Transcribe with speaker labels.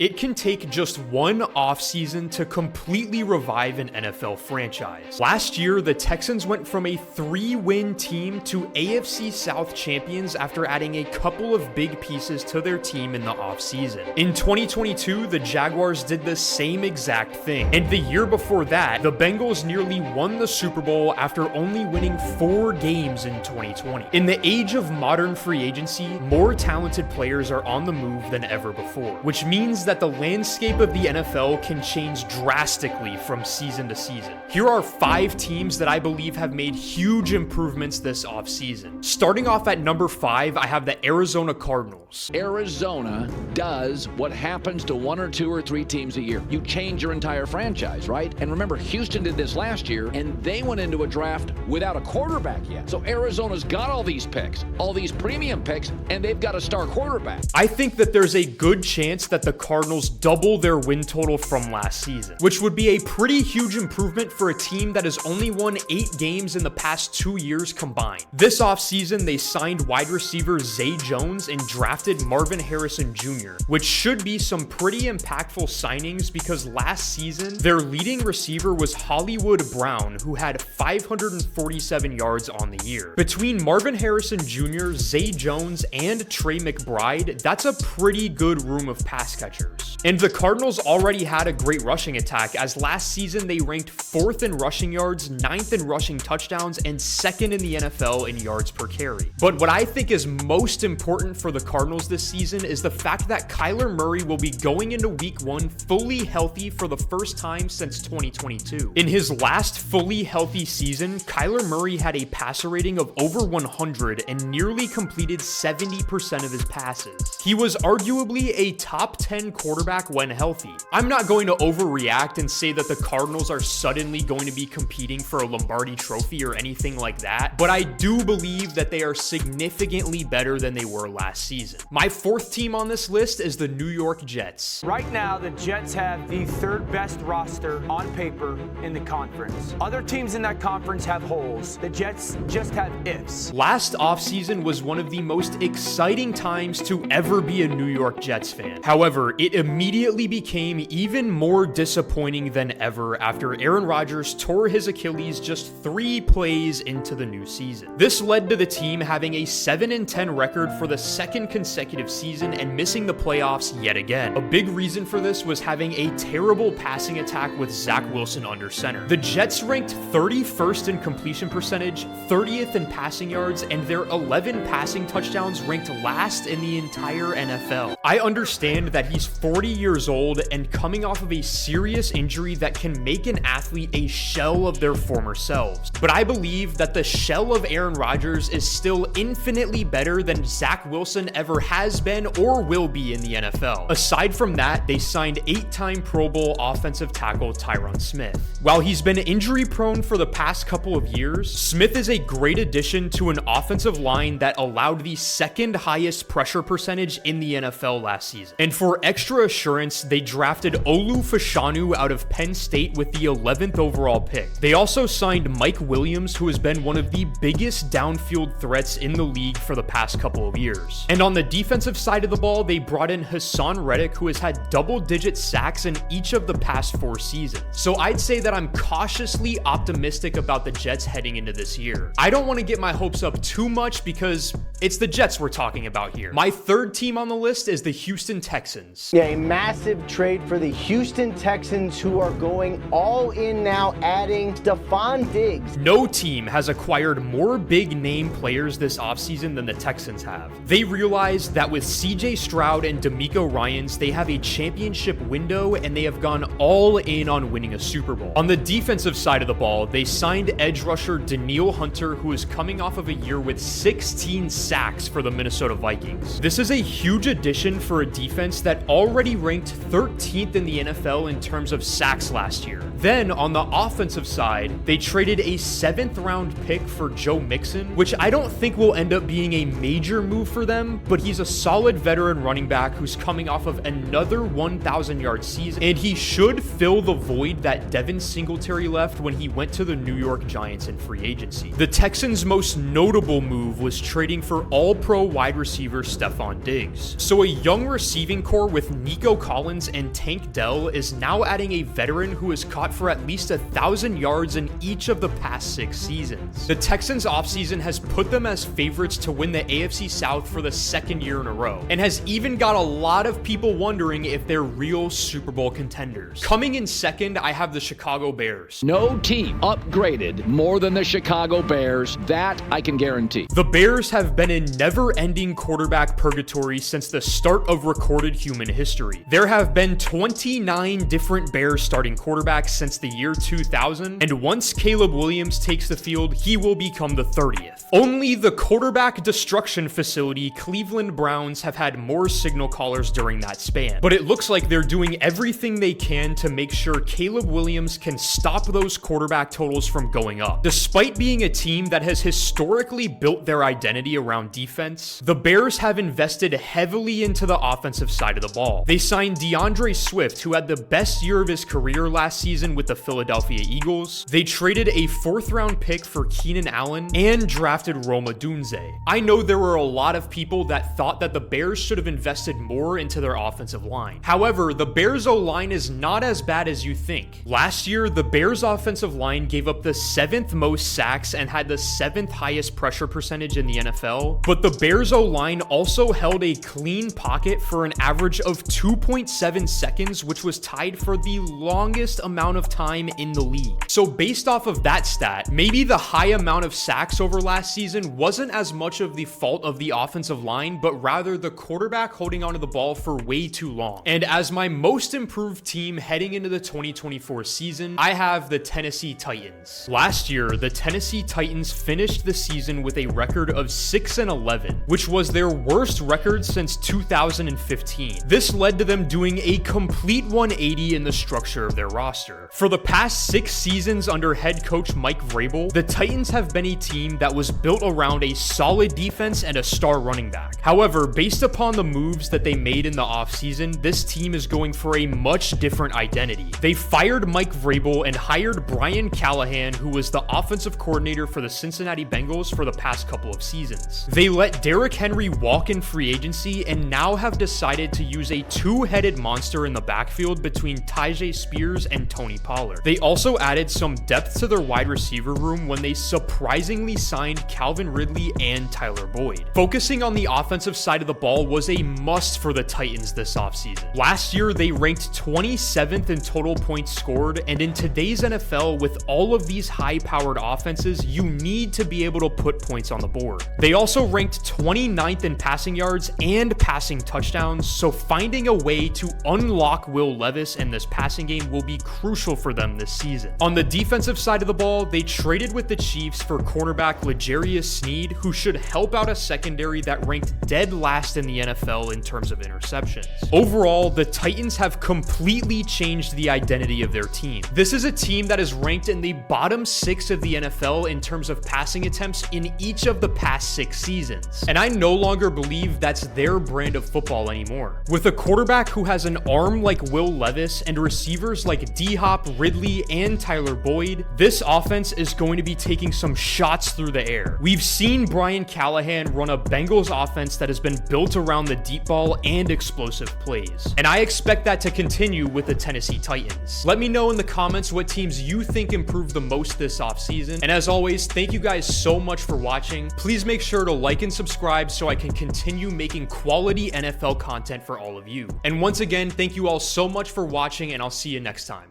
Speaker 1: It can take just one offseason to completely revive an NFL franchise. Last year, the Texans went from a 3-win team to AFC South champions after adding a couple of big pieces to their team in the offseason. In 2022, the Jaguars did the same exact thing. And the year before that, the Bengals nearly won the Super Bowl after only winning 4 games in 2020. In the age of modern free agency, more talented players are on the move than ever before, which means that the landscape of the NFL can change drastically from season to season. Here are 5 teams that I believe have made huge improvements this offseason. Starting off at number 5, I have the Arizona Cardinals.
Speaker 2: Arizona does what happens to 1 or 2 or 3 teams a year. You change your entire franchise, right? And remember, Houston did this last year, and they went into a draft without a quarterback yet. So Arizona's got all these picks, all these premium picks, and they've got a star quarterback.
Speaker 1: I think that there's a good chance that the Cardinals double their win total from last season, which would be a pretty huge improvement for a team that has only won 8 games in the past 2 years combined. This offseason, they signed wide receiver Zay Jones and drafted Marvin Harrison Jr., which should be some pretty impactful signings because last season, their leading receiver was Hollywood Brown, who had 547 yards on the year. Between Marvin Harrison Jr., Zay Jones, and Trey McBride, that's a pretty good room of pass catchers. And the Cardinals already had a great rushing attack, as last season they ranked 4th in rushing yards, 9th in rushing touchdowns, and 2nd in the NFL in yards per carry. But what I think is most important for the Cardinals this season is the fact that Kyler Murray will be going into week 1 fully healthy for the first time since 2022. In his last fully healthy season, Kyler Murray had a passer rating of over 100 and nearly completed 70% of his passes. He was arguably a top 10 quarterback when healthy. I'm not going to overreact and say that the Cardinals are suddenly going to be competing for a Lombardi trophy or anything like that, but I do believe that they are significantly better than they were last season. My 4th team on this list is the New York Jets.
Speaker 3: Right now, the Jets have the 3rd best roster on paper in the conference. Other teams in that conference have holes. The Jets just have ifs.
Speaker 1: Last offseason was one of the most exciting times to ever be a New York Jets fan. However, it immediately became even more disappointing than ever after Aaron Rodgers tore his Achilles just 3 plays into the new season. This led to the team having a 7-10 record for the 2nd consecutive season and missing the playoffs yet again. A big reason for this was having a terrible passing attack with Zach Wilson under center. The Jets ranked 31st in completion percentage, 30th in passing yards, and their 11 passing touchdowns ranked last in the entire NFL. I understand that he's 40 years old and coming off of a serious injury that can make an athlete a shell of their former selves, but I believe that the shell of Aaron Rodgers is still infinitely better than Zach Wilson ever has been or will be in the NFL. Aside from that, they signed 8-time Pro Bowl offensive tackle Tyron Smith. While he's been injury prone for the past couple of years, Smith is a great addition to an offensive line that allowed the 2nd highest pressure percentage in the NFL last season. And for extra assurance, they drafted Olu Fashanu out of Penn State with the 11th overall pick. They also signed Mike Williams, who has been one of the biggest downfield threats in the league for the past couple of years. And on the defensive side of the ball, they brought in Hassan Reddick, who has had double-digit sacks in each of the past 4 seasons. So I'd say that I'm cautiously optimistic about the Jets heading into this year. I don't want to get my hopes up too much because it's the Jets we're talking about here. My 3rd team on the list is the Houston Texans.
Speaker 4: Yeah, a massive trade for the Houston Texans, who are going all in now, adding Stephon Diggs.
Speaker 1: No team has acquired more big-name players this offseason than the Texans have. They realized that with CJ Stroud and DeMeco Ryans, they have a championship window and they have gone all in on winning a Super Bowl. On the defensive side of the ball, they signed edge rusher Danielle Hunter, who is coming off of a year with 16 sacks for the Minnesota Vikings. This is a huge addition for a defense that already ranked 13th in the NFL in terms of sacks last year. Then on the offensive side, they traded a 7th round pick for Joe Mixon, which I don't think will end up being a major move for them, but he's a solid veteran running back who's coming off of another 1,000-yard season, and he should fill the void that Devin Singletary left when he went to the New York Giants in free agency. The Texans' most notable move was trading for all-pro wide receiver Stephon Diggs. So a young receiving core with Nick Nico Collins and Tank Dell is now adding a veteran who has caught for at least 1,000 yards in each of the past 6 seasons. The Texans offseason has put them as favorites to win the AFC South for the 2nd year in a row, and has even got a lot of people wondering if they're real Super Bowl contenders. Coming in second, I have the Chicago Bears.
Speaker 2: No team upgraded more than the Chicago Bears. That I can guarantee.
Speaker 1: The Bears have been in never-ending quarterback purgatory since the start of recorded human history. There have been 29 different Bears starting quarterbacks since the year 2000, and once Caleb Williams takes the field, he will become the 30th. Only the quarterback destruction facility Cleveland Browns have had more signal callers during that span, but it looks like they're doing everything they can to make sure Caleb Williams can stop those quarterback totals from going up. Despite being a team that has historically built their identity around defense, the Bears have invested heavily into the offensive side of the ball. They signed DeAndre Swift, who had the best year of his career last season with the Philadelphia Eagles. They traded a 4th-round pick for Keenan Allen and drafted Rome Odunze. I know there were a lot of people that thought that the Bears should have invested more into their offensive line. However, the Bears O-line is not as bad as you think. Last year, the Bears offensive line gave up the 7th most sacks and had the 7th highest pressure percentage in the NFL, but the Bears O-line also held a clean pocket for an average of 2.7 seconds, which was tied for the longest amount of time in the league. So based off of that stat, maybe the high amount of sacks over last season wasn't as much of the fault of the offensive line, but rather the quarterback holding onto the ball for way too long. And as my most improved team heading into the 2024 season, I have the Tennessee Titans. Last year, the Tennessee Titans finished the season with a record of 6-11, which was their worst record since 2015. This led to them doing a complete 180 in the structure of their roster. For the past 6 seasons under head coach Mike Vrabel, the Titans have been a team that was built around a solid defense and a star running back. However, based upon the moves that they made in the offseason, this team is going for a much different identity. They fired Mike Vrabel and hired Brian Callahan, who was the offensive coordinator for the Cincinnati Bengals for the past couple of seasons. They let Derrick Henry walk in free agency and now have decided to use a 2-headed monster in the backfield between Tyjae Spears and Tony Pollard. They also added some depth to their wide receiver room when they surprisingly signed Calvin Ridley and Tyler Boyd. Focusing on the offensive side of the ball was a must for the Titans this offseason. Last year, they ranked 27th in total points scored, and in today's NFL, with all of these high-powered offenses, you need to be able to put points on the board. They also ranked 29th in passing yards and passing touchdowns, so finding a way to unlock Will Levis in this passing game will be crucial for them this season. On the defensive side of the ball, they traded with the Chiefs for cornerback L'Jarius Sneed, who should help out a secondary that ranked dead last in the NFL in terms of interceptions. Overall, the Titans have completely changed the identity of their team. This is a team that is ranked in the bottom 6 of the NFL in terms of passing attempts in each of the past 6 seasons. And I no longer believe that's their brand of football anymore. With a quarterback who has an arm like Will Levis and receivers like D-Hop, Ridley, and Tyler Boyd, this offense is going to be taking some shots through the air. We've seen Brian Callahan run a Bengals offense that has been built around the deep ball and explosive plays. And I expect that to continue with the Tennessee Titans. Let me know in the comments what teams you think improved the most this offseason. And as always, thank you guys so much for watching. Please make sure to like and subscribe so I can continue making quality NFL content for all of you. And once again, thank you all so much for watching, and I'll see you next time.